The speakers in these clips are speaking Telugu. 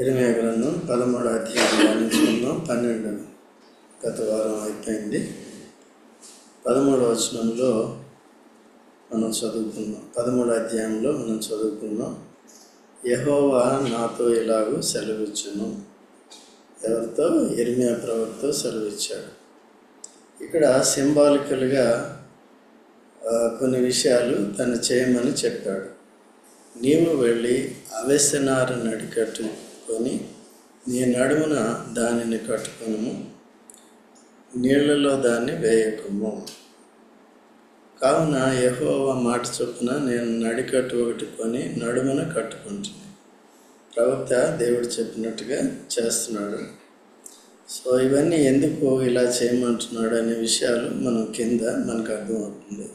ఇర్మీయా గ్రంథం 13వ అధ్యాయం ధ్యానించుకుందాం. 12 గత వారం అయిపోయింది. 13వ వచనంలో మనం చదువుకున్నాం. 13వ అధ్యాయంలో మనం చదువుకున్నాం. యెహోవా నాతో ఇలాగూ సెలవిచ్చును. ఎవరితో? ఇర్మీయా ప్రవక్తతో సెలవిచ్చాడు. ఇక్కడ సింబాలికల్గా కొన్ని విషయాలు తను చేయమని చెప్పాడు. నీవు వెళ్ళి అవేసెనారు నడికట్టుకొని నీ నడుమున దానిని కట్టుకొనుము, నీళ్లలో దాన్ని వేయకము. కావున యెహోవా మాట చొప్పున నేను నడికట్టు ఒకటి కొని నడుమున కట్టుకుంటుంది. ప్రవక్త దేవుడు చెప్పినట్టుగా చేస్తున్నాడు. సో ఇవన్నీ ఎందుకు ఇలా చేయమంటున్నాడు అనే విషయాలు మనం కింద మనకు అర్థమవుతుంది.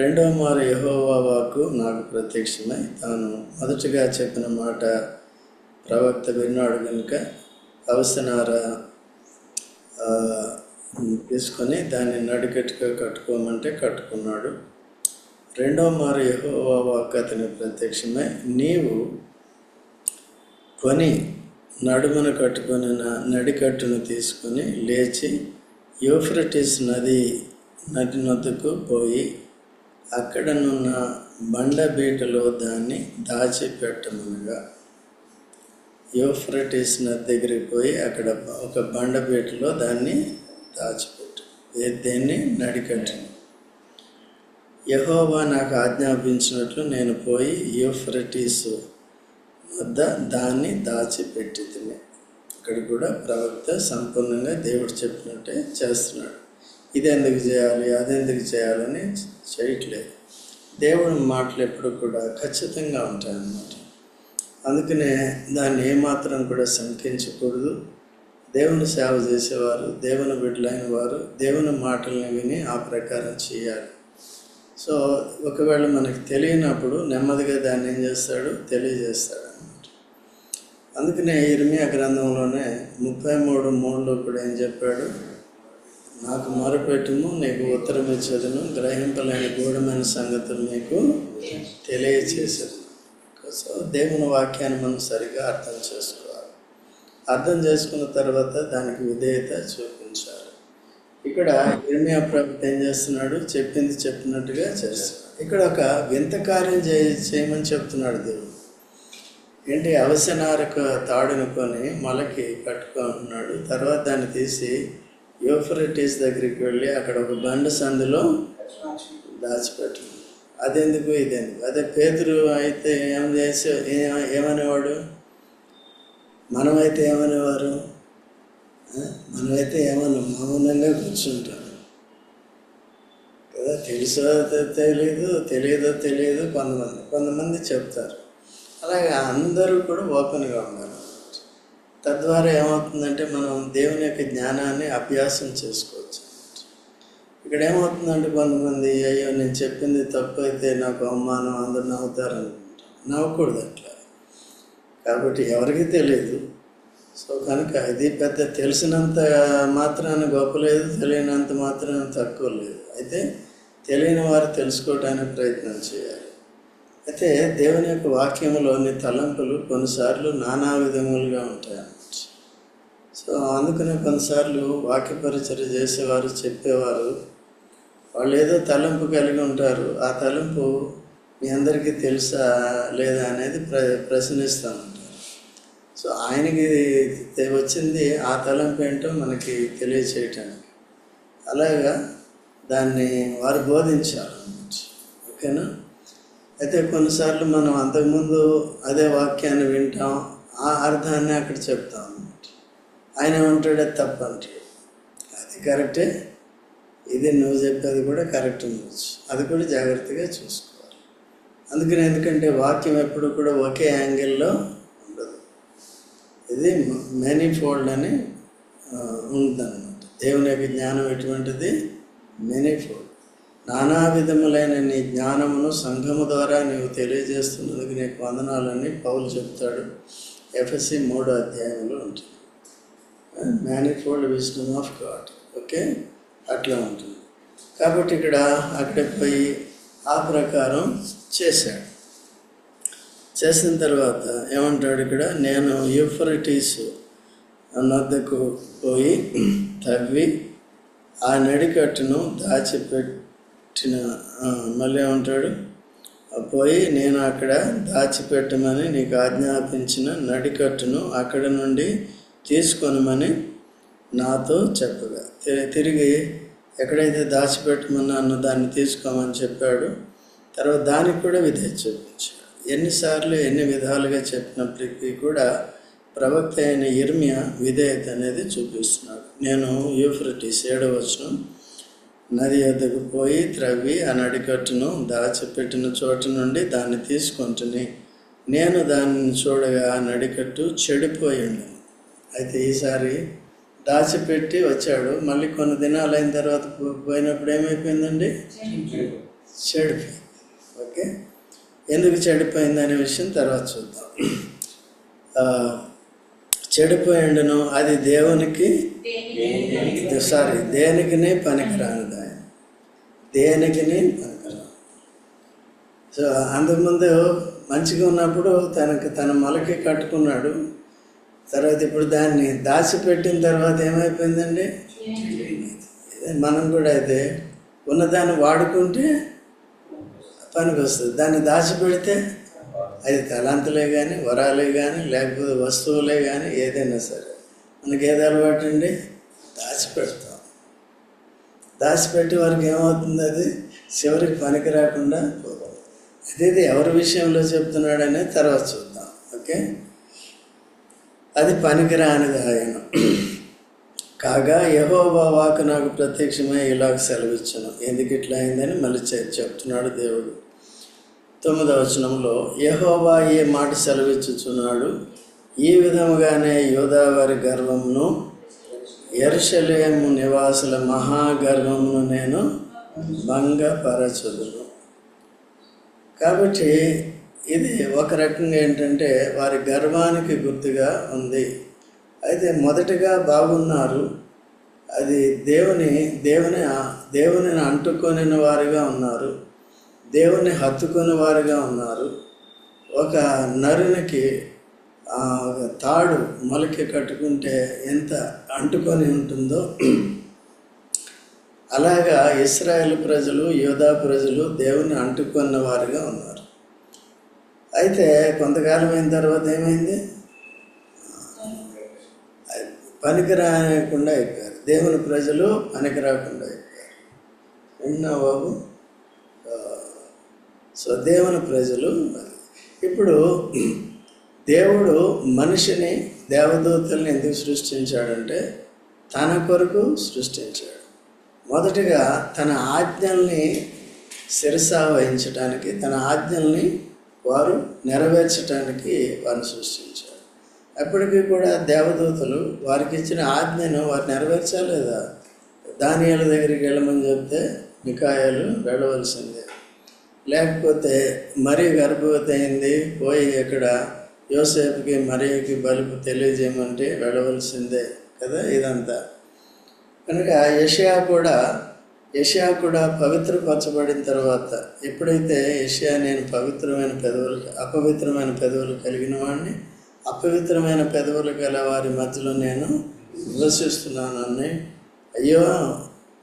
రెండవ మారు యెహోవా వాక్కు నాకు ప్రత్యక్షమై తాను మొదటిగా చెప్పిన మాట ప్రవక్త విన్నాడు కనుక అవసనార తీసుకొని దాన్ని నడికట్టుగా కట్టుకోమంటే కట్టుకున్నాడు. రెండవ మారు యెహోవా వాక్కు అతనికి ప్రత్యక్షమై నీవు కొని నడుమున కట్టుకొని నడికట్టును తీసుకొని లేచి యూఫ్రటీస్ నది నొద్దకు పోయి అక్కడనున్న బండబీటలో దాన్ని దాచిపెట్టమనగా. యూఫ్రటీస్ నది దగ్గరికి పోయి అక్కడ ఒక బండబీటలో దాన్ని దాచిపెట్టు. దేన్ని? నడికట్టును. యెహోవా నాకు ఆజ్ఞాపించినట్లు నేను పోయి యూఫ్రటీస్ వద్ద దాన్ని దాచిపెట్టితిని. ఇక్కడ కూడా ప్రవక్త సంపూర్ణంగా దేవుడు చెప్పినట్టే చేస్తున్నాడు. ఇది ఎందుకు చేయాలి, అదెందుకు చేయాలని చేయట్లేదు. దేవుడి మాటలు ఎప్పుడు కూడా ఖచ్చితంగా ఉంటాయన్నమాట. అందుకనే దాన్ని ఏమాత్రం కూడా శంకించకూడదు. దేవుని సేవ చేసేవారు, దేవుని బిడ్డలైన వారు దేవుని మాటల్ని విని ఆ ప్రకారం చేయాలి. సో ఒకవేళ మనకి తెలియనప్పుడు నెమ్మదిగా దాన్ని ఏం చేస్తాడు? తెలియజేస్తాడు అన్నమాట. అందుకనే ఇర్మీయా గ్రంథంలోనే 33:3లో కూడా ఏం చెప్పాడు? నాకు మొరపెట్టుము, నీకు ఉత్తరం ఇచ్చేదను, గ్రహింపలేని గూఢమైన సంగతులు నీకు తెలియచేసేది. సో దేవుని వాక్యాన్ని మనం సరిగా అర్థం చేసుకోవాలి. అర్థం చేసుకున్న తర్వాత దానికి విధేయత చూపించాలి. ఇక్కడ ఇర్మీయా ప్రవక్త ఏం చేస్తున్నాడు? చెప్పింది చెప్పినట్టుగా చేస్తున్నాడు. ఇక్కడ ఒక వింత కార్యం చేయమని చెప్తున్నాడు దేవుడు. ఏంటి? అవసనారకు తాడును కొని మొలకి కట్టుకుంటున్నాడు. తర్వాత దాన్ని తీసి యూఫ్రటీస్ దగ్గరికి వెళ్ళి అక్కడ ఒక బండ సందులో దాచిపెట్టు. అదెందుకు, ఇదెందుకు? అదే పేతురు అయితే ఏమనేవాడు? మనమైతే ఏమనేవారు? మనమైతే ఏమన్నా మౌనంగా కూర్చుంటారు కదా. తెలుసో తెలియదో తెలియదు కొంతమంది చెప్తారు. అలాగే అందరూ కూడా ఓపెన్గా ఉండాలి. తద్వారా ఏమవుతుందంటే మనం దేవుని యొక్క జ్ఞానాన్ని అభ్యాసం చేసుకోవచ్చు. ఇక్కడ ఏమవుతుందంటే కొంతమంది అయ్యో నేను చెప్పింది తప్పు అయితే నాకు అవమానం, అందరూ నవ్వుతారు అనుకుంటారు. నవ్వకూడదు అట్లా. కాబట్టి ఎవరికి తెలియదు. సో కనుక ఇది పెద్ద తెలిసినంత మాత్రాన గొప్ప లేదు, తెలియనంత మాత్రాన తక్కువ లేదు. అయితే తెలియని వారు తెలుసుకోవడానికి ప్రయత్నం చేయాలి. అయితే దేవుని యొక్క వాక్యంలోని తలంపులు కొన్నిసార్లు నానా విధములుగా ఉంటాయన్నమాట. సో అందుకనే కొన్నిసార్లు వాక్య పరిచర్య చేసేవారు, చెప్పేవారు, వాళ్ళు ఏదో తలంపు కలిగి ఉంటారు. ఆ తలంపు మీ అందరికీ తెలుసా లేదా అనేది ప్రశ్నిస్తూ ఉంటారు. సో ఆయనకి వచ్చింది ఆ తలంపు ఏంటో మనకి తెలియచేయటానికి. అలాగా దాన్ని వారు బోధించాలన్నమాట. ఓకేనా? అయితే కొన్నిసార్లు మనం అంతకుముందు అదే వాక్యాన్ని వింటాం, ఆ అర్థాన్ని అక్కడ చెప్తాం అన్నమాట. ఆయన ఏమంటాడే తప్పు అంటాడు. అది కరెక్టే, ఇది నువ్వు చెప్పేది కూడా కరెక్ట్ ఉండొచ్చు. అది కూడా జాగ్రత్తగా చూసుకోవాలి. అందుకని ఎందుకంటే వాక్యం ఎప్పుడు కూడా ఒకే యాంగిల్లో ఉండదు. ఇది మెనీఫోల్డ్ అని ఉంటుందన్నమాట. దేవుని యొక్క జ్ఞానం ఎటువంటిది? మెనీఫోల్డ్. నానా విధములైన నీ జ్ఞానమును సంఘము ద్వారా నీవు తెలియజేస్తున్నందుకు నీకు వందనాలని పౌలు చెప్తాడు. ఎఫెసీ 3వ అధ్యాయంలో ఉంటుంది. Manifold wisdom of God. Okay, అట్లా ఉంటుంది. కాబట్టి ఇక్కడ అక్కడికి పోయి ఆ ప్రకారం చేశాడు. చేసిన తర్వాత ఏమంటాడు ఇక్కడ, నేను యూఫ్రటీస్ నద్దకు పోయి తవ్వి ఆ నడికట్టును దాచిపెట్టిన, మళ్ళీ ఏమంటాడు, పోయి నేను అక్కడ దాచిపెట్టమని నీకు ఆజ్ఞాపించిన నడికట్టును అక్కడ నుండి తీసుకొనమని నాతో చెప్పగా, తిరిగి ఎక్కడైతే దాచిపెట్టమన్నానో దాన్ని తీసుకోమని చెప్పాడు. తర్వాత దానికి కూడా విధేయత చూపించాడు. ఎన్నిసార్లు ఎన్ని విధాలుగా చెప్పినప్పటికీ కూడా ప్రవక్త అయిన యిర్మీయా విధేయత అనేది చూపిస్తున్నాడు. నేను యూఫ్రటీస్ 7వ వచనం, నది వద్దకు పోయి త్రవ్వి ఆ నడికట్టును దాచిపెట్టిన చోట నుండి దాన్ని తీసుకుంటుని నేను దాన్ని చూడగా ఆ నడికట్టు చెడిపోయి ఉండను. అయితే ఈసారి దాచిపెట్టి వచ్చాడు. మళ్ళీ కొన్ని దినాలు అయిన తర్వాత పోయినప్పుడు ఏమైపోయిందండి? చెడిపోయింది. ఓకే, ఎందుకు చెడిపోయింది అనే విషయం తర్వాత చూద్దాం. చెడిపోయిండును, అది దేనికినే పనికిరానిది, ఆయన దేనికినే పనికిరాను. సో అంతకుముందు మంచిగా ఉన్నప్పుడు తన మొలకి కట్టుకున్నాడు. తర్వాత ఇప్పుడు దాన్ని దాచిపెట్టిన తర్వాత ఏమైపోయిందండి? మనం కూడా అయితే ఉన్నదాన్ని వాడుకుంటే పనికి వస్తుంది, దాన్ని దాచిపెడితే అది తలాంతులే కానీ, వరాలే కానీ, లేకపోతే వస్తువులే కానీ, ఏదైనా సరే మనకి ఏది అలవాటు అండి? దాచిపెడతాం. దాచిపెట్టే వరకు ఏమవుతుంది? అది చివరికి పనికి రాకుండా పోతుంది. అదేది ఎవరి విషయంలో చెప్తున్నాడనే తర్వాత చూద్దాం. ఓకే, అది పనికిరానిది ఆయన. కాగా యెహోవా వాక్కు నాకు ప్రత్యక్షమై ఇలాగ సెలవిచ్చును. ఎందుకు ఇట్లా అయిందని మళ్ళీ చెప్తున్నాడు దేవుడు. 9వ వచనంలో యెహోవా ఈ మాట సెలవిచ్చుచున్నాడు, ఈ విధముగానే యూదా వారి గర్వమును యెరూషలేము నివాసుల మహాగర్వమును నేను భంగపరచుదును. కాబట్టి ఇది ఒక రకంగా ఏంటంటే వారి గర్వానికి గుర్తుగా ఉంది. అయితే మొదటగా బాగున్నారు, అది దేవుని అంటుకొని వారిగా ఉన్నారు, దేవుని హత్తుకొని వారిగా ఉన్నారు. ఒక నరునికి తాడు మొలకి కట్టుకుంటే ఎంత అంటుకొని ఉంటుందో అలాగా ఇశ్రాయేలు ప్రజలు, యూదా ప్రజలు దేవుని అంటుకున్న వారిగా ఉన్నారు. అయితే కొంతకాలం అయిన తర్వాత ఏమైంది? పనికి రాకుండా అయిపోయారు. దేవుని ప్రజలు పనికి రాకుండా అయిపోయారు. విన్నా బాబు? సో దేవుని ప్రజలు. ఇప్పుడు దేవుడు మనిషిని, దేవదూతల్ని ఎందుకు సృష్టించాడంటే తన కొరకు సృష్టించాడు. మొదటిగా తన ఆజ్ఞల్ని శిరసా వహించడానికి, తన ఆజ్ఞల్ని వారు నెరవేర్చడానికి వారిని సృష్టించాడు. అప్పటికీ కూడా దేవదూతలు వారికి ఇచ్చిన ఆజ్ఞను వారు నెరవేర్చలేదా? దానియేలు దగ్గరికి వెళ్ళమని చెప్తే మికాయేలు వెళ్ళవలసిందే. లేకపోతే మరీ గర్భవతి అయింది, పోయి ఇక్కడ యోసేపుకి మరియకి బలుపు తెలియజేయమంటే వెళ్ళవలసిందే కదా ఇదంతా. కనుక యెషయా కూడా పవిత్రపరచబడిన తర్వాత, ఎప్పుడైతే యెషయా నేను అపవిత్రమైన పెదవులు కలిగిన వాడిని, అపవిత్రమైన పెదవులు గల వారి మధ్యలో నేను నివసిస్తున్నాను అని, అయ్యో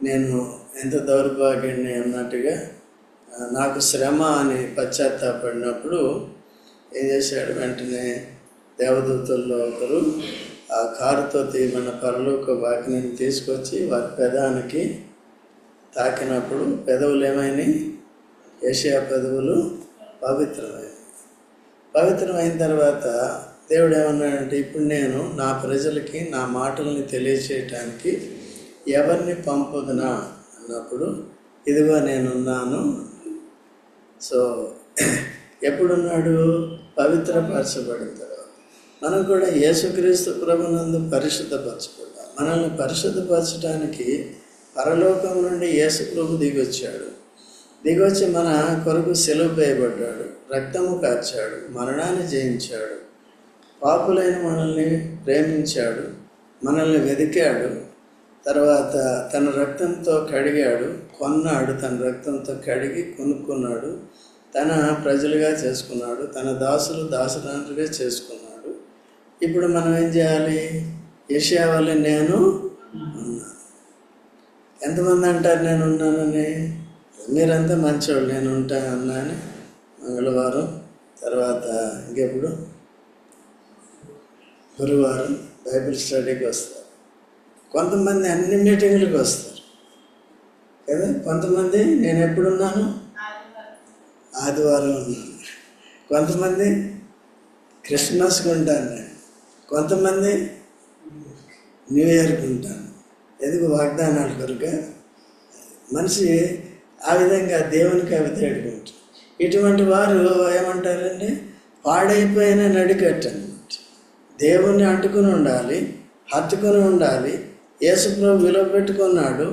నేను ఎంత దౌర్భాగ్యాన్ని అన్నట్టుగా నాకు శ్రమ అని పశ్చాత్తాపడినప్పుడు ఏం చేశాడు? వెంటనే దేవదూతల్లో ఒకరు ఆ కారుతో తీయమన్న పరలోక వాకిని తీసుకొచ్చి వారి పెదానికి తాకినప్పుడు పెదవులు ఏమైనాయి? యెషయా పెదవులు పవిత్రమైన తర్వాత దేవుడు ఏమన్నాడంటే, ఇప్పుడు నేను నా ప్రజలకి నా మాటల్ని తెలియచేయటానికి ఎవరిని పంపుదునా అన్నప్పుడు, ఇదిగో నేనున్నాను. సో ఎప్పుడున్నాడు? పవిత్రపరచబడిన తర్వాత. మనం కూడా యేసుక్రీస్తు ప్రభునందు పరిశుద్ధపరచబడ్డాం. మనల్ని పరిశుద్ధపరచడానికి పరలోకం నుండి యేసు ప్రభు దిగొచ్చి మన కొరకు సిలువ వేయబడ్డాడు, రక్తము కార్చాడు, మరణాన్ని జయించాడు, పాపులైన మనల్ని ప్రేమించాడు, మనల్ని వెతికాడు, తర్వాత తన రక్తంతో కడిగాడు, కొన్నాడు, తన రక్తంతో కడిగి కొనుక్కున్నాడు, తన ప్రజలుగా చేసుకున్నాడు, తన దాసులు దాసరాండ్రుగా చేసుకున్నాడు. ఇప్పుడు మనం ఏం చేయాలి? యెషయా వలె నేను ఉన్నాను. ఎంతమంది అంటారు నేను ఉన్నానని? మీరంతా మంచివాళ్ళు, నేను ఉంటాను అన్నాను. మంగళవారం తర్వాత ఇంకెప్పుడు గురువారం బైబిల్ స్టడీకి వస్తారు. కొంతమంది అన్ని మీటింగ్లకు వస్తారు కదా. కొంతమంది నేను ఎప్పుడున్నాను? ఆదివారం ఉన్నాను. కొంతమంది క్రిస్మస్కి ఉంటాను నేను, కొంతమంది న్యూ ఇయర్కి ఉంటాను. ఎందుకు? వాగ్దానాలు కనుక. మనిషి ఆ విధంగా దేవునికి అవిధేయుడుకుంటాడు. ఇటువంటి వారు ఏమంటారండి? పాడైపోయిన నడికట్టు అన్నమాట. దేవుణ్ణి అంటుకుని ఉండాలి, హత్తుకొని ఉండాలి. యేసుప్రభు విలువ పెట్టుకున్నాడు,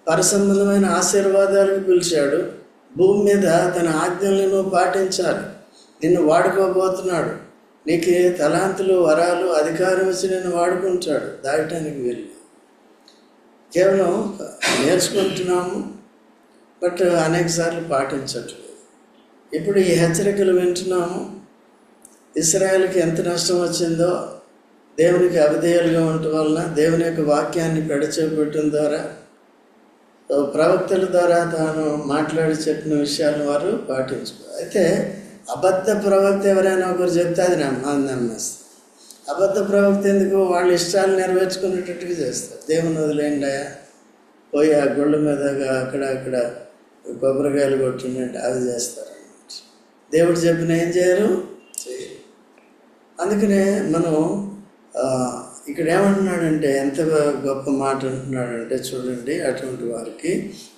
పరసంబంధమైన ఆశీర్వాదాలకు పిలిచాడు. భూమి మీద తన ఆజ్ఞల్ని నువ్వు పాటించాలి. నిన్ను వాడుకోబోతున్నాడు. నీకు తలాంతులు, వరాలు, అధికారం ఇచ్చి నిన్ను వాడుకుంటాడు. దాటడానికి వీలు. కేవలం నేర్చుకుంటున్నాము, బట్ అనేక సార్లు పాటించట్లేదు. ఇప్పుడు ఈ హెచ్చరికలు వింటున్నాము. ఇశ్రాయేలుకి ఎంత నష్టం వచ్చిందో దేవునికి అవిధేయులుగా ఉండటం వలన, దేవుని యొక్క వాక్యాన్ని పెడచెవిపెట్టడం ద్వారా, ప్రవక్తల ద్వారా తాను మాట్లాడి చెప్పిన విషయాలను వారు పాటించుకో. అయితే అబద్ధ ప్రవక్త ఎవరైనా ఒకరు చెప్తే అది నమ్మేస్తారు. అబద్ధ ప్రవక్త ఎందుకు? వాళ్ళ ఇష్టాలు నెరవేర్చుకునేటట్టుగా చేస్తారు. దేవుని వదిలేయండి అయ్యా, పోయి ఆ గుళ్ళ మీద అక్కడ కొబ్బరికాయలు కొట్టినట్టు అవి చేస్తారు అన్నమాట. దేవుడు చెప్పిన ఏం చేయరు, చేయరు. అందుకనే మనం ఇక్కడ ఏమంటున్నాడంటే, ఎంత గొప్ప మాట అంటున్నాడంటే చూడండి. అటువంటి వారికి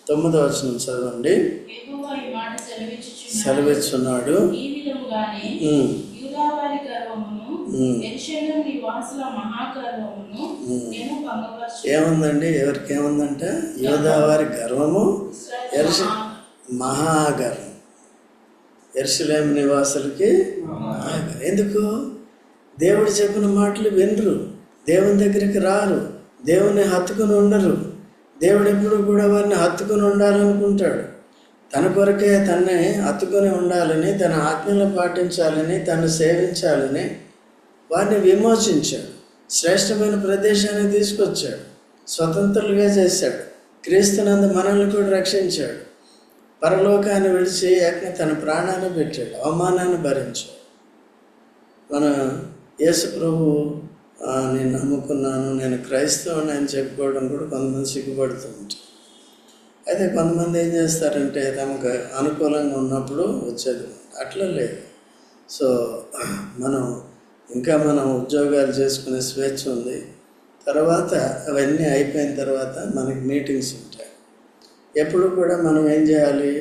9వ వచనం చదవండి. సెలవిచ్చున్నాడు, ఏముందండి? ఎవరికి ఏముందంట? యూదా వారి గర్వము, మహాగర్వం. యెరూషలేము నివాసులకి మహాగర్వం. ఎందుకు? దేవుడు చెప్పిన మాటలు వినరు, దేవుని దగ్గరికి రారు, దేవుని హత్తుకుని ఉండరు. దేవుడు ఎప్పుడు కూడా వారిని హత్తుకుని ఉండాలనుకుంటాడు. తన కొరకే తన్నే హత్తుకొని ఉండాలని, తన ఆజ్ఞలు పాటించాలని, తను సేవించాలని వారిని విమోచించాడు. శ్రేష్టమైన ప్రదేశాన్ని తీసుకొచ్చాడు, స్వతంత్రులుగా చేశాడు. క్రీస్తునందు మనల్ని కూడా రక్షించాడు. పరలోకాన్ని విడిచి తన ప్రాణాన్ని పెట్టాడు, అవమానాన్ని భరించాడు. మన యేసు ప్రభు నేను నమ్ముకున్నాను, నేను క్రైస్తవుని అని చెప్పుకోవడం కూడా కొంతమంది సిగ్గుపడుతూ ఉంటారు. అయితే కొంతమంది ఏం చేస్తారంటే తమకు అనుకూలంగా ఉన్నప్పుడు వచ్చేది, అట్లా లేదు. సో మనం ఉద్యోగాలు చేసుకునే స్వేచ్ఛ ఉంది. తర్వాత అవన్నీ అయిపోయిన తర్వాత మనకి మీటింగ్స్ ఉంటాయి. ఎప్పుడు కూడా మనం ఏం చేయాలి?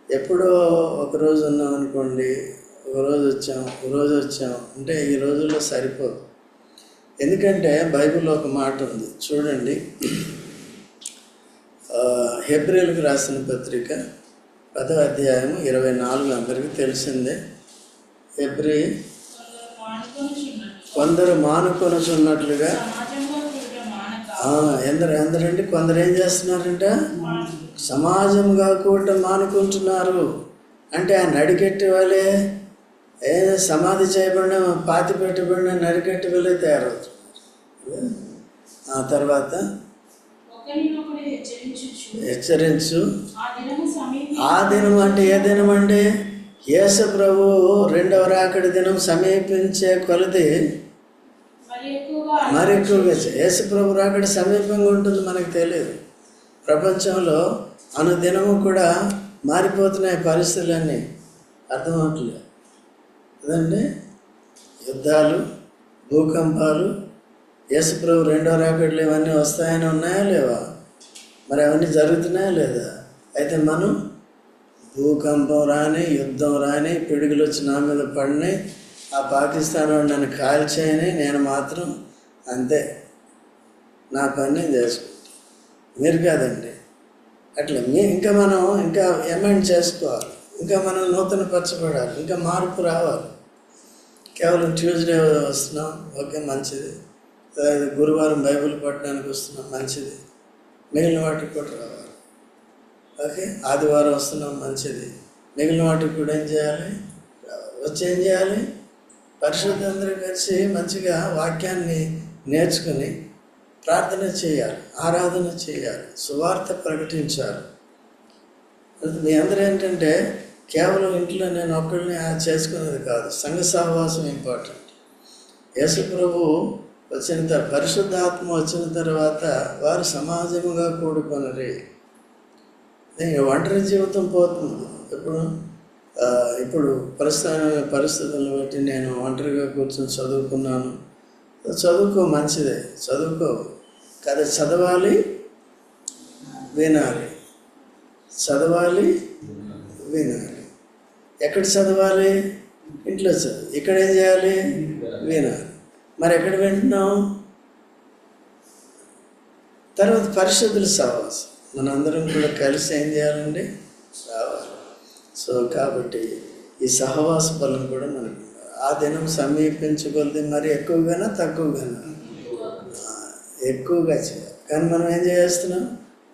ఎప్పుడో ఒకరోజు ఉన్నాం అనుకోండి, ఒకరోజు వచ్చాం అంటే ఈ రోజుల్లో సరిపోదు. ఎందుకంటే బైబిల్లో ఒక మాట ఉంది చూడండి. హెబ్రీయులకు రాసిన పత్రిక 10వ అధ్యాయం 24 అందరికీ తెలిసిందే. హెబ్రీ కొందరు మానుకొనుచున్నట్లుగా, ఎందరండి కొందరు ఏం చేస్తున్నారంట? సమాజంగా కూడా మానుకుంటున్నారు. అంటే ఆ నడికెట్టి వాళ్ళే సమాధి చేయబడిన, పాతి పెట్టబడిన నడికెట్టి వాళ్ళే తయారవుతున్నారు. ఆ తర్వాత హెచ్చరించు. ఆ దినం అంటే ఏ దినం అంటే యేసు ప్రభు రెండవ రాకడి దినం సమీపించే కొలది మరి ఎక్కువగా యేసు ప్రభు రాకడి సమీపంగా ఉంటుంది. మనకు తెలియదు. ప్రపంచంలో అనుదినము కూడా మారిపోతున్నాయి పరిస్థితులన్నీ. అర్థమవుతలేదు కదండి. యుద్ధాలు, భూకంపాలు, యేసు ప్రభు రెండో రాకడలు ఇవన్నీ వస్తాయని ఉన్నాయా లేవా? మరి అవన్నీ జరుగుతున్నాయా లేదా? అయితే మనం భూకంపం రాని, యుద్ధం రాని, పిడుగులు వచ్చి నా మీద పడినాయి, ఆ పాకిస్తాన్ వాడు నన్ను కాల్చేయని, నేను మాత్రం అంతే నా పని నేను చేసుకుంటాను. మీరు కాదండి. అట్లా ఇంకా మనం ఎమెండ్ చేసుకోవాలి, ఇంకా మనం నూతన పరచబడాలి, ఇంకా మార్పు రావాలి. కేవలం ట్యూస్డే వస్తున్నాం, ఓకే మంచిది. గురువారం బైబిల్ పట్టడానికి వస్తున్నాం, మంచిది. మిగిలిన వాటికి కూడా రావాలి. ఓకే, ఆదివారం వస్తున్నాం, మంచిది. మిగిలిన వాటికి కూడా ఏం చేయాలి? వచ్చి ఏం చేయాలి? పరిశుద్ధులందరూ కలిసి మంచిగా వాక్యాన్ని నేర్చుకుని ప్రార్థన చేయాలి, ఆరాధన చేయాలి, సువార్త ప్రకటించాలి. మీ అందరూ ఏంటంటే కేవలం ఇంట్లో నేను ఒక్కడిని చేసుకునేది కాదు, సంఘ సహవాసం ఇంపార్టెంట్. యేసు ప్రభు వచ్చిన పరిశుద్ధాత్మ వచ్చిన తర్వాత వారు సమాజముగా కూడుకొనరి. ఒంటరి జీవితం పోతుంది. ఇప్పుడు పరిస్థితులను బట్టి నేను ఒంటరిగా కూర్చొని చదువుకున్నాను. చదువుకో, మంచిదే, చదువుకో కదా. చదవాలి, వినాలి, చదవాలి, వినాలి. ఎక్కడ చదవాలి? ఇంట్లో చదువు. ఇక్కడ ఏం చేయాలి? వినాలి. మరి ఎక్కడ వింటున్నాం? తర్వాత పరిశుద్ధుల సహవాసం. మనందరం కూడా కలిసి ఏం చేయాలండి? రావాలి. సో కాబట్టి ఈ సహవాస బలం కూడా మనకు ఆ దినం సమీపించగలది. మరి ఎక్కువగానా తక్కువగానా? ఎక్కువగా చేయాలి. కానీ మనం ఏం చేస్తున్నాం?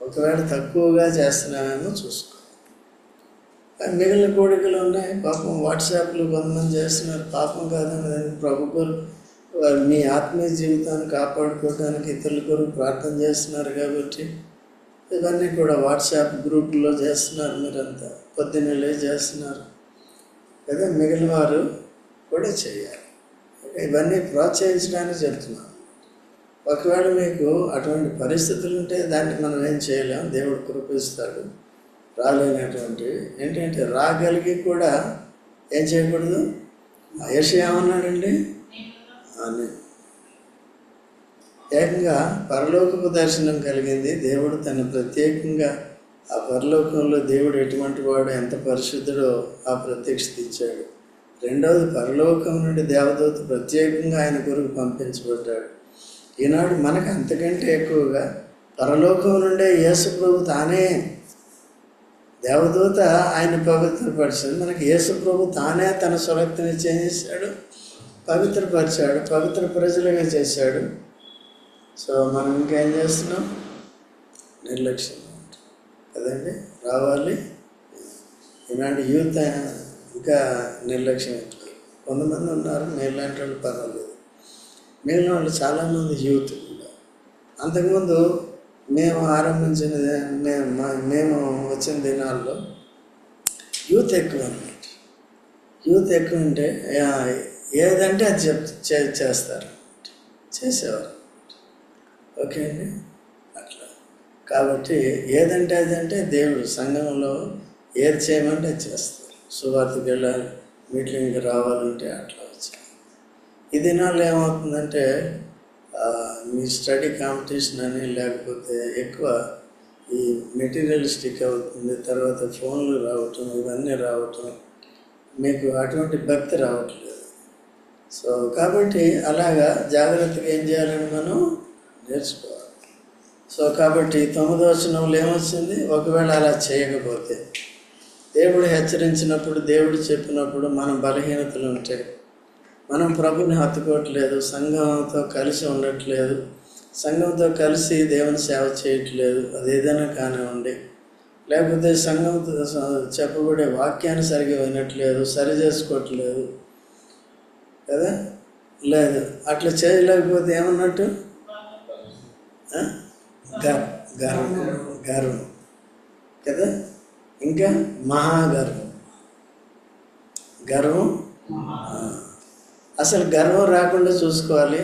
ఒకవేళ తక్కువగా చేస్తున్నామేమో చూసుకో. మిగిలిన కోరికలు ఉన్నాయి. పాపం వాట్సాప్లో కొంతమంది చేస్తున్నారు. పాపం కాదని ప్రభు కొరకు, మీ ఆత్మీయ జీవితాన్ని కాపాడుకోవడానికి ఇతరుల కొరకు ప్రార్థన చేస్తున్నారు కాబట్టి ఇవన్నీ కూడా వాట్సాప్ గ్రూపుల్లో చేస్తున్నారు. మీరంతా పొద్దున్నే చేస్తున్నారు కదా. మిగిలిన వారు కూడా చేయాలి. ఇవన్నీ ప్రోత్సహించడానికి చెప్తున్నాను. ఒకవేళ మీకు అటువంటి పరిస్థితులు ఉంటే దాన్ని మనం ఏం చేయలేం, దేవుడు కృపిస్తాడు. రాలేనటువంటి ఏంటంటే రాగలిగి కూడా ఏం చేయకూడదు. యెషయా ఏమన్నాడండి? ఏకంగా పరలోకపు దర్శనం కలిగింది. దేవుడు తను ప్రత్యేకంగా ఆ పరలోకంలో దేవుడు ఎటువంటి వాడు, ఎంత పరిశుద్ధుడో ఆ ప్రత్యక్షత ఇచ్చాడు. రెండవది, పరలోకం నుండి దేవదూత ప్రత్యేకంగా ఆయన కొరకు పంపించబడ్డాడు. ఈనాడు మనకు అంతకంటే ఎక్కువగా పరలోకం నుండే యేసు ప్రభు తానే, దేవదూత ఆయన పవిత్రపరిచాడు. మనకి యేసు ప్రభు తానే తన స్వరక్తిని చేశాడు, పవిత్రపరిచాడు, పవిత్ర ప్రజలుగా చేశాడు. సో మనం ఇంకేం చేస్తున్నాం? నిర్లక్ష్యం కదండి. రావాలి. ఈనాడు యూత్ ఇంకా నిర్లక్ష్యం ఎక్కువ. కొంతమంది ఉన్నారు, మీలాంటి వాళ్ళు పర్వాలేదు. మిగిలిన వాళ్ళు చాలామంది యూత్ కూడా. అంతకుముందు మేము ఆరంభించిన మేము వచ్చిన దినాల్లో యూత్ ఎక్కువ అన్నమాట. యూత్ ఎక్కువ అంటే ఏదంటే అది చేస్తారు, చేసేవారు. ఓకే అండి. అట్లా కాబట్టి ఏదంటే అదంటే దేవుడు సంఘంలో ఏది చేయమంటే అది చేస్తారు. సువార్తకి వెళ్ళాలి, మీటింగ్కి రావాలంటే అట్లా వచ్చాయి. ఈ దినాల్లో ఏమవుతుందంటే మీ స్టడీ కాంపిటీషన్ అని, లేకపోతే ఎక్కువ ఈ మెటీరియలిస్టిక్ అవుతుంది. తర్వాత ఫోన్లు రావటం, ఇవన్నీ రావటం, మీకు అటువంటి భక్తి రావట్లేదు. సో కాబట్టి అలాగా జాగ్రత్తగా ఏం చేయాలని మనం నేర్చుకోవాలి. సో కాబట్టి 9వ వచనంలో ఏమొచ్చింది? ఒకవేళ అలా చేయకపోతే, దేవుడు హెచ్చరించినప్పుడు, దేవుడు చెప్పినప్పుడు మనం బలహీనతలు ఉంటే, మనం ప్రభుని హత్తుకోవట్లేదు, సంఘంతో కలిసి ఉండట్లేదు, సంఘంతో కలిసి దేవుని సేవ చేయట్లేదు, అది ఏదైనా కానివ్వండి, లేకపోతే సంఘంతో చెప్పబడే వాక్యాన్ని సరిగా వినట్లేదు, సరి చేసుకోవట్లేదు కదా, లేదు, అట్లా చేయలేకపోతే ఏమన్నట్టు? గర్వం కదా. ఇంకా మహాగర్వం. గర్వం అసలు గర్వం రాకుండా చూసుకోవాలి.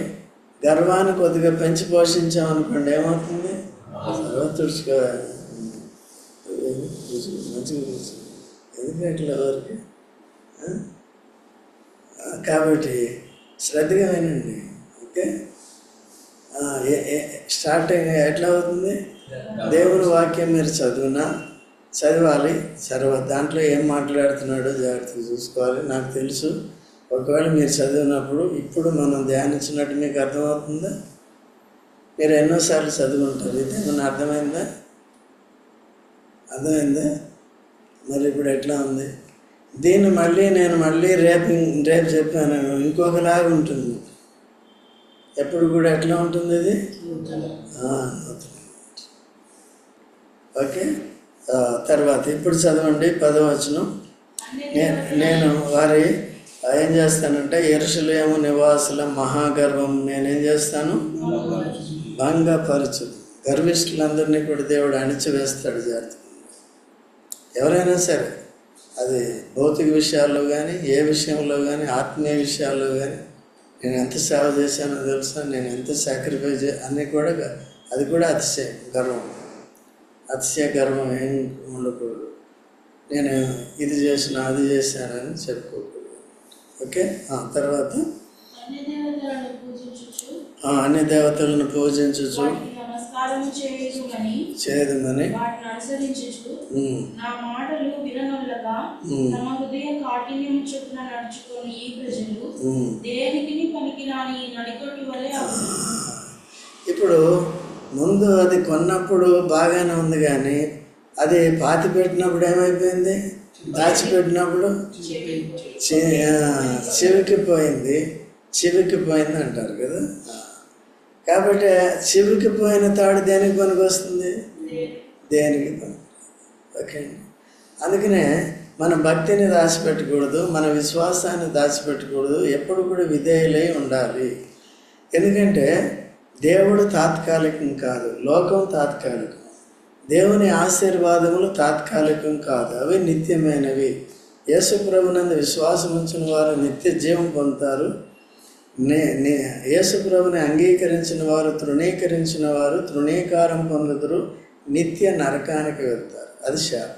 గర్వాన్ని కొద్దిగా పెంచి పోషించామనుకోండి, ఏమవుతుంది? తుడుచుకోవాలి. మంచిగా ఎందుకు అట్లా వరకు. కాబట్టి శ్రద్ధగా వినండి. ఓకే. స్టార్టింగ్ ఎట్లా అవుతుంది? దేవుని వాక్యం మీరు చదవాలి. దాంట్లో ఏం మాట్లాడుతున్నాడో జాగ్రత్తగా చూసుకోవాలి. నాకు తెలుసు, ఒకవేళ మీరు చదివినప్పుడు ఇప్పుడు మనం ధ్యానించినట్టు మీకు అర్థమవుతుందా? మీరు ఎన్నోసార్లు చదువుకుంటారు. ఇదేమన్నా అర్థమైందా? మరి ఇప్పుడు ఎట్లా ఉంది? దీన్ని నేను రేపు చెప్పాను, ఇంకొకలాగా ఉంటుంది. ఎప్పుడు కూడా ఎట్లా ఉంటుంది ఇది? ఓకే. తర్వాత ఇప్పుడు చదవండి 10వ వచనం. నేను వారి ఏం చేస్తానంటే యెరూషలేము నివాసుల మహాగర్వం నేనేం చేస్తాను, భంగపరచు. గర్విష్ఠులందరినీ కూడా దేవుడు అణిచివేస్తాడు జాగ్రత్త. ఎవరైనా సరే, అది భౌతిక విషయాల్లో కానీ, ఏ విషయంలో కానీ, ఆత్మీయ విషయాల్లో కానీ, నేను ఎంత సేవ చేశానో తెలుసా, నేను ఎంత సాక్రిఫైస్ అన్నీ కూడా, అది కూడా అతిశయం, గర్వం. అతిశయ గర్వం ఏం ఉండకూడదు. నేను ఇది చేసిన అది చేశానని చెప్పుకోకూడదు. ఓకే. తర్వాత అన్ని దేవతలను పూజించుచు చేయదుమని ఇప్పుడు ముందు అది కొన్నప్పుడు బాగానే ఉంది, కానీ అది పాతి పెట్టినప్పుడు ఏమైపోయింది, దాచిపెట్టినప్పుడు చివికిపోయింది అంటారు కదా. కాబట్టి చివికిపోయిన తాడు దేనికి పనికి వస్తుంది, దేనికి పనికి. ఓకే అండి. అందుకనే మన భక్తిని దాచిపెట్టకూడదు, మన విశ్వాసాన్ని దాచిపెట్టకూడదు. ఎప్పుడు కూడా విధేయులై ఉండాలి. ఎందుకంటే దేవుడు తాత్కాలికం కాదు, లోకం తాత్కాలికం. దేవుని ఆశీర్వాదములు తాత్కాలికం కాదు, అవి నిత్యమైనవి. యేసు ప్రభునందు విశ్వాసం ఉంచిన వారు నిత్య జీవం పొందుతారు. యేసు ప్రభుని అంగీకరించిన వారు, తృణీకరించిన వారు తృణీకారం పొందుతారు, నిత్య నరకానికి వెళ్తారు. అది శాపం.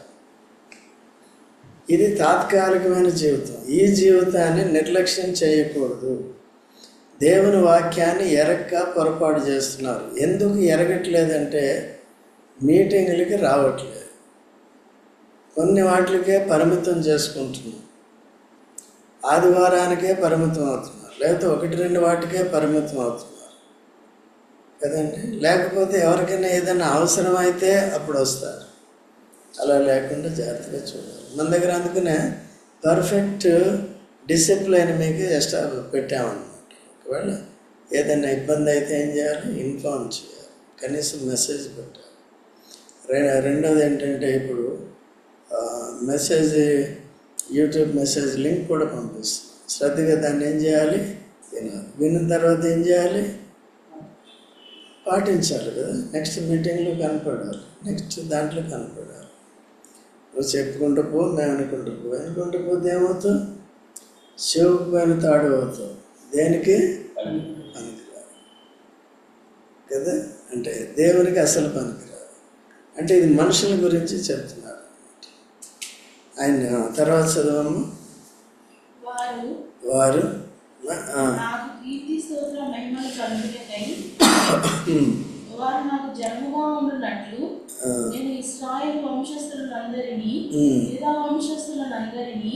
ఇది తాత్కాలికమైన జీవితం. ఈ జీవితాన్ని నిర్లక్ష్యం చేయకూడదు. దేవుని వాక్యాన్ని ఎరక్క పొరపాటు చేస్తున్నారు. ఎందుకు ఎరగట్లేదంటే మీటింగులకి రావట్లేదు, కొన్ని వాటికే పరిమితం చేసుకుంటున్నాం, ఆదివారానికే పరిమితం అవుతున్నారు, లేకపోతే 1-2 వాటికే పరిమితం అవుతున్నారు కదండి. లేకపోతే ఎవరికైనా ఏదైనా అవసరమైతే అప్పుడు వస్తారు. అలా లేకుండా జాగ్రత్తగా చూడాలి. మన దగ్గర అందుకనే పర్ఫెక్ట్ డిసిప్లైన్ మీకు ఎక్స్ట్రా పెట్టామన్నమాట. ఒకవేళ ఏదైనా ఇబ్బంది అయితే ఏం చేయాలి, ఇన్ఫార్మ్ చేయాలి, కనీసం మెసేజ్ పెట్టాలి. రెండోది ఏంటంటే, ఇప్పుడు మెసేజ్ యూట్యూబ్ మెసేజ్ లింక్ కూడా పంపిస్తాం. శ్రద్ధగా దాన్ని ఏం చేయాలి, వినాలి. విన్న తర్వాత ఏం చేయాలి, పాటించాలి కదా. నెక్స్ట్ మీటింగ్లో కనపడాలి, నెక్స్ట్ దాంట్లో కనపడాలి. నువ్వు చెప్పుకుంటూ పో, మేము అనుకుంటూ పోతే ఏమవుతావు, శివకుపోయిన తాడు అవుతావు. దేనికి పనికిరాదు కదా. అంటే దేవునికి అసలు పనికిరాదు. అంటే ఇది మనుషుల గురించి చెప్తున్నారు ఆయన. తర్వాత చదవము. వారు నాకు జన్మగా ఉండునట్లు నేను ఇశ్రాయేలు వంశస్థులందరినీ, యూదా వంశస్థులందరినీ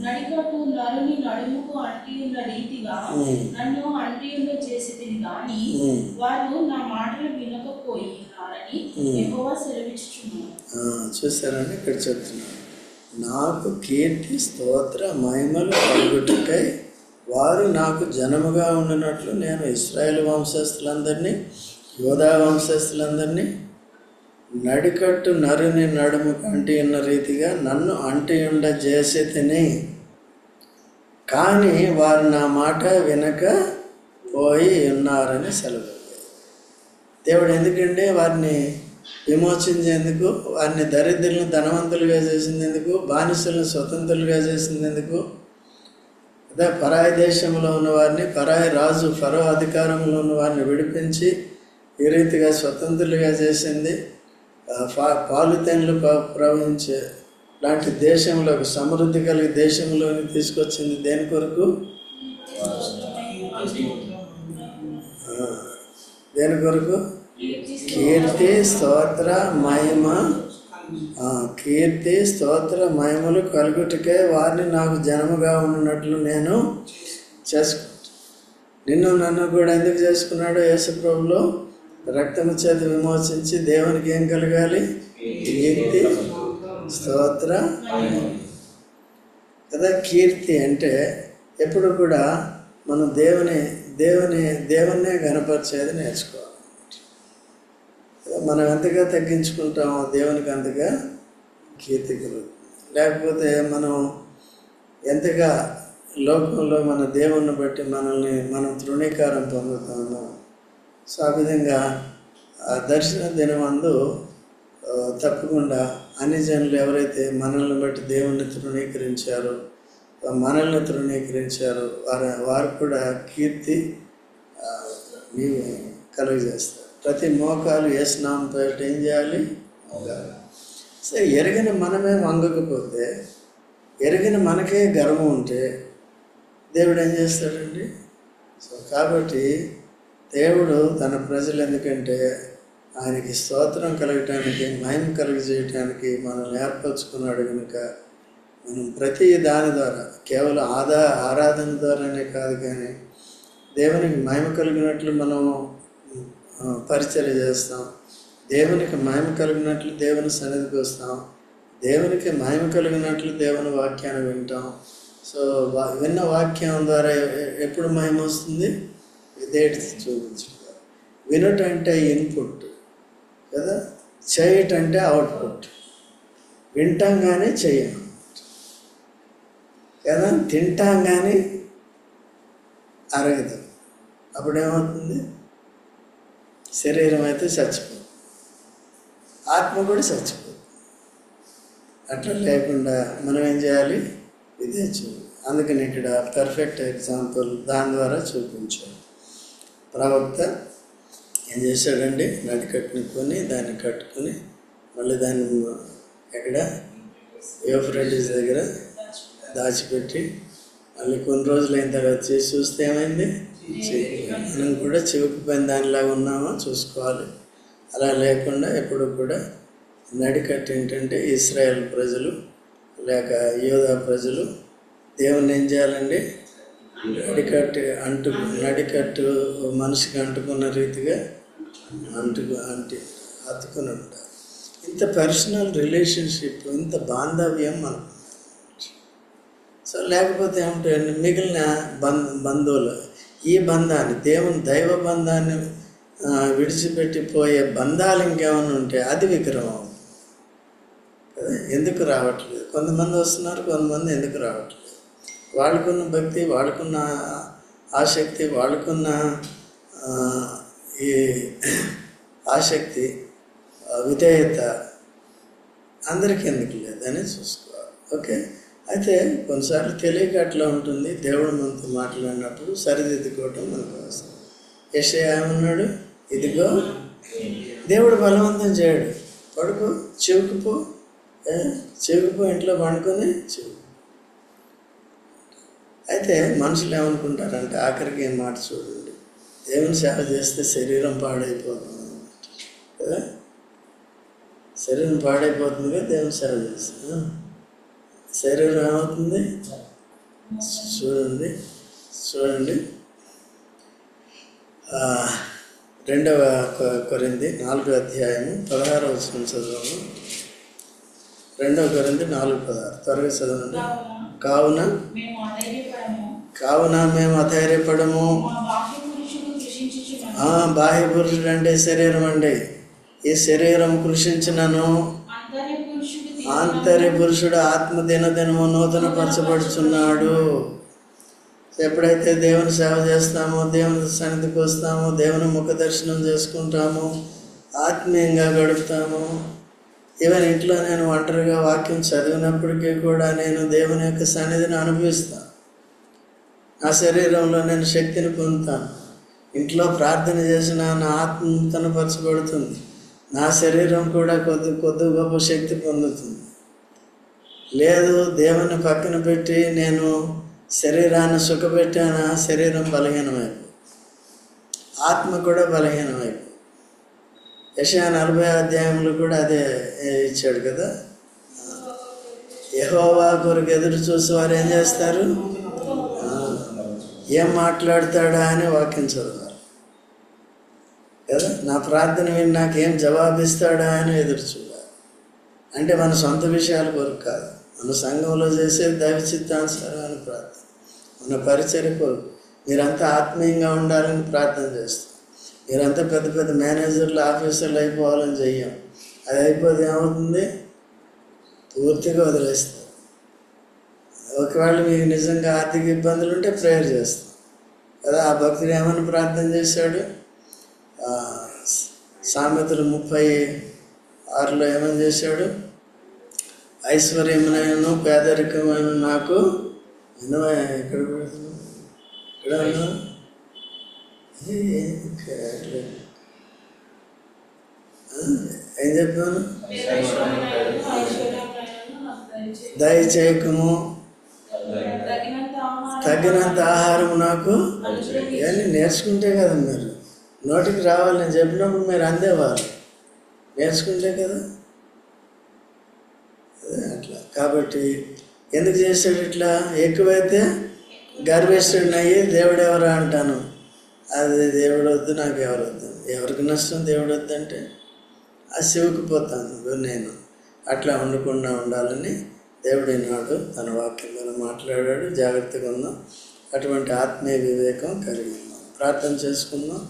నడికట్టు నరుని నడుముకు అంటి ఉన్న రీతిగా నన్ను అంటియుండ చేసితిని గాని వారు నా మాటలు వినకపోయి ఉన్నారని యెహోవా సెలవిచ్చుచున్నాడు. చూసారని ఇక్కడ చెప్తున్నారు. నాకు కీర్తి స్తోత్ర మహిమలు కలుగుటకై వారు నాకు జనముగా ఉండినట్లు నేను ఇశ్రాయేలు వంశస్థులందరినీ, యూదా వంశస్థులందరినీ నడికట్టు నరుని నడుము అంటి ఉన్న రీతిగా నన్ను అంటియుండ చేసి తిని, కానీ వారు నా మాట వినక పోయి ఉన్నారని సెలవు. దేవుడు ఎందుకంటే వారిని విమోచించేందుకు, వారిని దరిద్రులను ధనవంతులుగా చేసిందెందుకు, బానిసలను స్వతంత్రులుగా చేసిందెందుకు, అదే పరాయి దేశంలో ఉన్న వారిని, పరాయి రాజు ఫరో అధికారంలో ఉన్న వారిని విడిపించి ఈ రీతిగా స్వతంత్రులుగా చేసింది. పాలుతెన్లు ప్రవహించే లాంటి దేశంలోకి, సమృద్ధి కలిగి దేశంలోకి తీసుకొచ్చింది దేని కొరకు, దేని కొరకు, కీర్తి స్తోత్ర మహిమ, కీర్తి స్తోత్ర మహిమలు కలుగుటకే వారిని నాకు జనముగా ఉన్నట్లు నేను చేసుకుంటాను. నిన్ను నన్ను కూడా ఎందుకు చేసుకున్నాడు, యేసు ప్రభువులో రక్తము చేత విమోచించి దేవునికి ఏం కలగాలి, కీర్తి స్తోత్ర కదా. కీర్తి అంటే ఎప్పుడు కూడా మనం దేవున్నే గణపరిచేది నేర్చుకోవాలి. మనం ఎంతగా తగ్గించుకుంటామో దేవునికి అంతగా కీర్తి కలుగుతుంది. లేకపోతే మనం ఎంతగా లోకంలో మన దేవుణ్ణి బట్టి మనం తృణీకారం పొందుతాము. సో ఆ విధంగా దర్శన దినమందు తప్పకుండా అన్ని జనులు ఎవరైతే మనల్ని బట్టి దేవుణ్ణి తృణీకరించారో, మనల్ని తృణీకరించారో వారు కూడా కీర్తి నీవు కలుగజేస్తారు. ప్రతి మోకాలు యేసు నామమున పేరిట ఏం చేయాలి? సో ఎరిగిన మనమే వంగకపోతే, ఎరిగిన మనకే గర్వం ఉంటే దేవుడు ఏం చేస్తాడండి? సో కాబట్టి దేవుడు తన ప్రజలు ఎందుకంటే ఆయనకి స్తోత్రం కలగటానికి, మహిమ కలుగజేయటానికి మనల్ని ఏర్పరచుకున్నాడు కనుక మనం ప్రతి దాని ద్వారా, కేవలం ఆరాధన ద్వారానే కాదు కానీ దేవునికి మహిమ కలిగినట్లు మనం పరిచర్య చేస్తాం. దేవునికి మహిమ కలిగినట్లు దేవుని సన్నిధికి వస్తాం. దేవునికి మహిమ కలిగినట్లు దేవుని వాక్యాన్ని వింటాం. సో విన్న వాక్యం ద్వారా ఎప్పుడు మహిమ వస్తుంది? విధేయత చూపించడం. వినటం అంటే ఇన్పుట్ కదా, చేయటం అంటే అవుట్పుట్. వింటాం కానీ చెయ్యం కదా, తింటాం కానీ అరగదు. అప్పుడేమవుతుంది? శరీరం అయితే చచ్చిపోతుంది, ఆత్మ కూడా చచ్చిపోతుంది. అట్లా లేకుండా మనం ఏం చేయాలి? ఇదే అందుకని ఇక్కడ పర్ఫెక్ట్ ఎగ్జాంపుల్ దాని ద్వారా చూపించాడు. ప్రవక్త ఏం చేశాడండి? నడికట్టుని కొని దాన్ని కట్టుకొని మళ్ళీ దాన్ని ఎక్కడ యూఫ్రటీస్ దగ్గర దాచిపెట్టి మళ్ళీ కొన్ని రోజులు అయిన తర్వాత చేసి చూస్తే ఏమైంది? మనం కూడా చివుకుపోయిన దానిలాగా ఉన్నామో చూసుకోవాలి. అలా లేకుండా ఎప్పుడు కూడా నడికట్టు ఏంటంటే ఇశ్రాయేల్ ప్రజలు లేక యోధా ప్రజలు దేవుని ఏం చేయాలండి? నడికట్టు మనిషికి అంటుకున్న రీతిగా హత్తుకుని ఉంటారు. ఇంత పర్సనల్ రిలేషన్షిప్, ఇంత బాంధవ్యం మనకు. సో లేకపోతే ఏమిటంటే మిగిలిన బంధువులు ఈ బంధాన్ని, దైవ బంధాన్ని విడిచిపెట్టిపోయే బంధాలు ఇంకేమైనా ఉంటే అది విగ్రహం. ఎందుకు రావట్లేదు? కొంతమంది వస్తున్నారు, కొంతమంది ఎందుకు రావట్లేదు? వాళ్ళకున్న భక్తి, వాళ్ళకున్న ఆసక్తి, వాళ్ళకున్న ఈ ఆసక్తి, విధేయత అందరికీ ఎందుకు లేదని చూసుకోవాలి. ఓకే, అయితే కొన్నిసార్లు తెలియక అట్లా ఉంటుంది. దేవుడు మనతో మాట్లాడినప్పుడు సరిదిద్దుకోవటం మనకు అవసరం. యెషయా ఏమన్నాడు? ఇదిగో దేవుడు బలవంతం చేయడు. పడుకో, చెవుకుపో ఇంట్లో పండుకొని చెవు. అయితే మనుషులు ఏమనుకుంటారంటే ఆఖరికి ఏం మాట చూడండి, దేవుని సేవ చేస్తే శరీరం పాడైపోతుంది కదా, శరీరం పాడైపోతుంది కదా దేవుని సేవ చేస్తే. శరీరం ఏమవుతుంది? చూడండి 2వ కొరింథీ 4వ అధ్యాయము 16వ వచనం చదవము. 2వ కొరింథీ 4:16 త్వరగా చదవండి. కావున మేము అధైర్యపడము. బాహ్య పురుషుడు అంటే శరీరం అండి. ఈ శరీరం కృషించినను ఆంతర్య పురుషుడు ఆత్మ దినదినము నూతనపరచబడుచున్నాడు. ఎప్పుడైతే దేవుని సేవ చేస్తామో, దేవుని సన్నిధికి వస్తామో, దేవుని ముఖ దర్శనం చేసుకుంటామో, ఆత్మీయంగా గడుపుతాము. ఈవెన్ ఇంట్లో నేను ఒంటరిగా వాక్యం చదివినప్పటికీ కూడా నేను దేవుని యొక్క సన్నిధిని అనుభవిస్తాను. నా శరీరంలో నేను శక్తిని పొందుతాను. ఇంట్లో ప్రార్థన చేసిన నా ఆత్మ నూతనపరచబడుతుంది. నా శరీరం కూడా కొద్ది గొప్ప శక్తి పొందుతుంది. లేదు, దేవుని పక్కన పెట్టి నేను శరీరాన్ని సుఖపెట్టానా, శరీరం బలహీనమైపు, ఆత్మ కూడా బలహీనమైపు. యెషయా 40వ అధ్యాయంలో కూడా అదే ఇచ్చాడు కదా. యెహోవా కొరకు ఎదురు చూసి వారు ఏం చేస్తారు? ఏం మాట్లాడతాడా అని వాక్యం చదవాలి కదా. నా ప్రార్థన విని నాకేం జవాబిస్తాడా అని ఎదురు చూడాలి. అంటే మన సొంత విషయాల కొరకు కాదు, మన సంఘంలో చేసే దైవ చిత్తానుసారమైన ప్రార్థన, మన పరిచర్య కొరకు. మీరంతా ఆత్మీయంగా ఉండాలని ప్రార్థన చేస్తాం. మీరంతా పెద్ద పెద్ద మేనేజర్లు, ఆఫీసర్లు అయిపోవాలని చెయ్యం. అది అయిపోతే ఏమవుతుంది? పూర్తిగా వదిలేస్తారు. ఒకవేళ మీకు నిజంగా ఆర్థిక ఇబ్బందులు ఉంటే ప్రేయర్ చేస్తాం కదా. ఆ భక్తుడు ఏమని ప్రార్థన చేశాడు? సామెతలు 36లో ఏమని చేశాడు? ఐశ్వర్యమునైనను పేదరికమైన నాకు ఎక్కడ ఏం చెప్పాను? దయచేయకము, తగినంత ఆహారం నాకు ఇవన్నీ నేర్చుకుంటే కదా మీరు నోటికి రావాలి. నేను చెప్పినప్పుడు మీరు అందేవారు, నేర్చుకుంటే కదా. అట్లా కాబట్టి ఎందుకు చేశాడు ఇట్లా? ఎక్కువైతే గర్విష్ఠుడిని అయ్యి దేవుడు ఎవరా అంటాను. అది దేవుడు వద్దు, నాకు ఎవరు వద్దు. ఎవరికి నష్టం దేవుడు వద్దు అంటే ఆ శివుకుపోతాను నేను. అట్లా ఉండకుండా ఉండాలని దేవుడు ఈనాడు తన వాక్యం ద్వారా మాట్లాడాడు. జాగ్రత్తగా ఉందాం, అటువంటి ఆత్మీయ వివేకం కలిగి ఉందాం. ప్రార్థన చేసుకుందాం.